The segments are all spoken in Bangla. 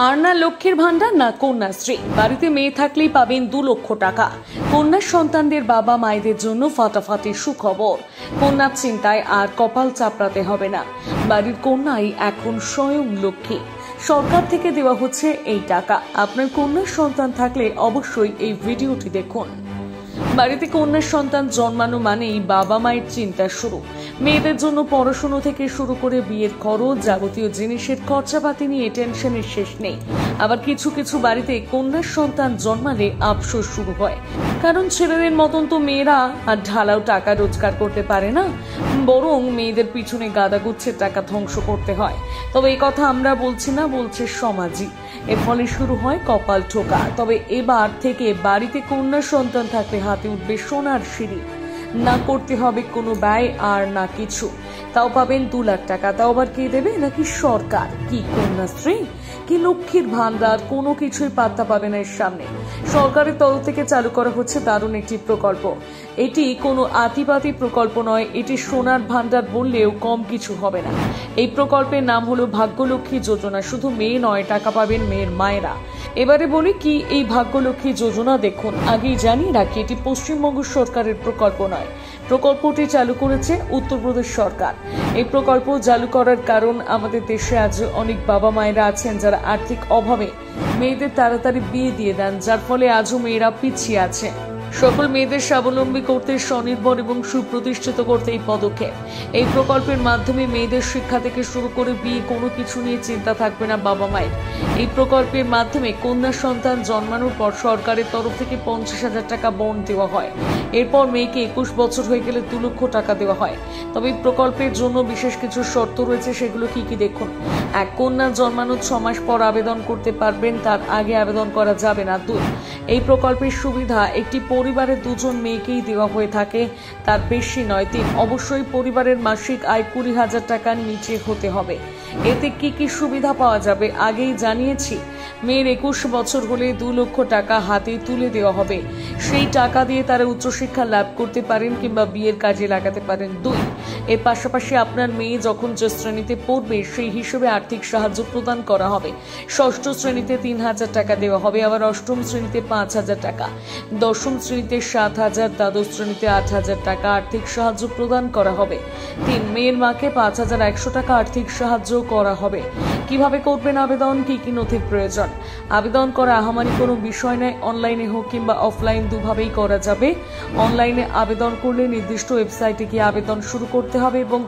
আর না লক্ষ্মীর ভান্ডার না কন্যাশ্রী। বাড়িতে মেয়ে থাকলেই পাবেন 2 লক্ষ টাকা। কন্যার সন্তানদের বাবা মায়েদের জন্য ফাটাফাটি সুখবর। কন্যার চিন্তায় আর কপাল চাপড়াতে হবে না। বাড়ির কন্যাই এখন স্বয়ং লক্ষ্মী। সরকার থেকে দেওয়া হচ্ছে এই টাকা। আপনার কন্যার সন্তান থাকলে অবশ্যই এই ভিডিওটি দেখুন। বাড়িতে কন্যার সন্তান জন্মানো মানেই বাবা মায়ের চিন্তা শুরু। মেয়েদের জন্য পড়াশোনা থেকে শুরু করে বিয়ের খরচ, যাবতীয় জিনিসের খরচাপাতি নিয়ে টেনশনের শেষ নেই। আবার কিছু কিছু বাড়িতে কন্যার সন্তান জন্মালে আফসোস শুরু হয়, কারণ ছেলেদের মতন তো মেয়েরা আর ঢালাও টাকা রোজগার করতে পারে না, বরং মেয়েদের পিছনে গাদাগুচ্ছের টাকা ধ্বংস করতে হয়। তবে এই কথা আমরা বলছি না, বলছে সমাজই। এর ফলে শুরু হয় কপাল ঠোকা। তবে এবার থেকে বাড়িতে কন্যার সন্তান থাকলে হাতে উঠবে সোনার সিঁড়ি। না করতে হবে কোনো ব্যয় আর না কিছু। তাও পাবেন 2 লাখ টাকা। তাও আবার কে দেবে? নাকি সরকার। কি কন্যাশ্রী, কি লক্ষ্মীর ভান্ডার, কোনো কিছুই পাত্তা পাবে না এর সামনে। সরকারের তরফ থেকে চালু করা হচ্ছে দারুণ একটি প্রকল্প। এটি কোনো আতিপাতি প্রকল্প নয়, এটি সোনার ভান্ডার বললেও কম কিছু হবে না। এই প্রকল্পের নাম হলো ভাগ্যলক্ষ্মী যোজনা। শুধু মেয়ে নয়, টাকা পাবেন মেয়ের মায়েরা। এবারে বলি কি এই ভাগ্যলক্ষ্মী যোজনা। দেখুন, আগেই জানিয়ে রাখি, এটি পশ্চিমবঙ্গ সরকারের প্রকল্প নয়। প্রকল্পটি চালু করেছে উত্তরপ্রদেশ সরকার। এই প্রকল্প চালু করার কারণ, আমাদের দেশে আজ অনেক বাবা মায়েরা আছেন যারা আর্থিক অভাবে মেয়েদের তাড়াতাড়ি বিয়ে দিয়ে দেন, যার ফলে আজও মেয়েরা পিছিয়ে আছে। সকল মেয়েদের স্বাবলম্বী করতে, স্বনির্ভর এবং সুপ্রতিষ্ঠিত করতে এই পদক্ষেপ। এই প্রকল্পের মাধ্যমে মেয়েদের শিক্ষা থেকে শুরু করে বিয়ে, কোনো কিছু নিয়ে চিন্তা থাকবে না বাবা মায়ের। এই প্রকল্পের মাধ্যমে কন্যা সন্তান জন্মানোর পর সরকারের তরফ থেকে 50,000 টাকা বন্ড দেওয়া হয়। এরপর মেয়েকে 21 বছর হয়ে গেলে 2 লক্ষ টাকা দেওয়া হয়। তবে এই প্রকল্পের জন্য বিশেষ কিছু শর্ত রয়েছে, সেগুলো কি কি দেখুন। এক, কন্যা জন্মানোর 6 মাস পর আবেদন করতে পারবেন, তার আগে আবেদন করা যাবে না। 2, এই প্রকল্পের সুবিধা একটি পরিবারে 2 জন মেয়েকেই দেওয়া হয়ে থাকে, তার বেশি নয়। 3, অবশ্যই পরিবারের মাসিক আয় 20,000 টাকার নিচে হতে হবে। এতে কি কি সুবিধা পাওয়া যাবে আগেই জানিয়েছি। মেয়ের 21 বছর হলে 2 লক্ষ টাকা হাতে তুলে দেওয়া হবে। সেই টাকা দিয়ে তারা উচ্চশিক্ষা লাভ করতে পারেন কিংবা বিয়ের কাজে লাগাতে পারেন। 2, এর পাশাপাশি আপনার মেয়ে যখন যে শ্রেণীতে পড়বে সেই হিসেবে আর্থিক সাহায্য প্রদান করা হবে। 6ষ্ঠ শ্রেণীতে 3,000 টাকা দেওয়া হবে, আবার 8ম শ্রেণীতে 5,000 টাকা, 10ম শ্রেণীতে 7,000, দ্বাদশ শ্রেণীতে 8,000 টাকা আর্থিক সাহায্য প্রদান করা হবে। 3, মেয়ের মাকে 5,100 টাকা আর্থিক সাহায্য করা হবে। কিভাবে করবেন আবেদন, কি কি নথির প্রয়োজন? আবেদন করা আহামরি কোনো বিষয় নয়। অনলাইনে হোক কিংবা অফলাইন, দুভাবেই করা যাবে। অনলাইনে আবেদন করলে নির্দিষ্ট ওয়েবসাইটে গিয়ে আবেদন শুরু করতে হবে এবং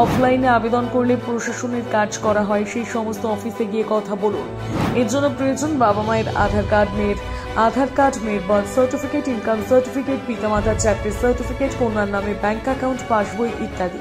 অফলাইনে আবেদন করলে প্রশাসনের কাজ করা হয়, সেই সমস্ত অফিসে গিয়ে কথা বলুন। এর জন্য প্রয়োজন বাবা মায়ের আধার কার্ড, মেয়ের আধার কার্ড, মেয়ের বার্থ সার্টিফিকেট, ইনকাম সার্টিফিকেট, পিতামাতার চাকরির সার্টিফিকেট, কন্যার নামে ব্যাংক অ্যাকাউন্ট, পাসবই ইত্যাদি।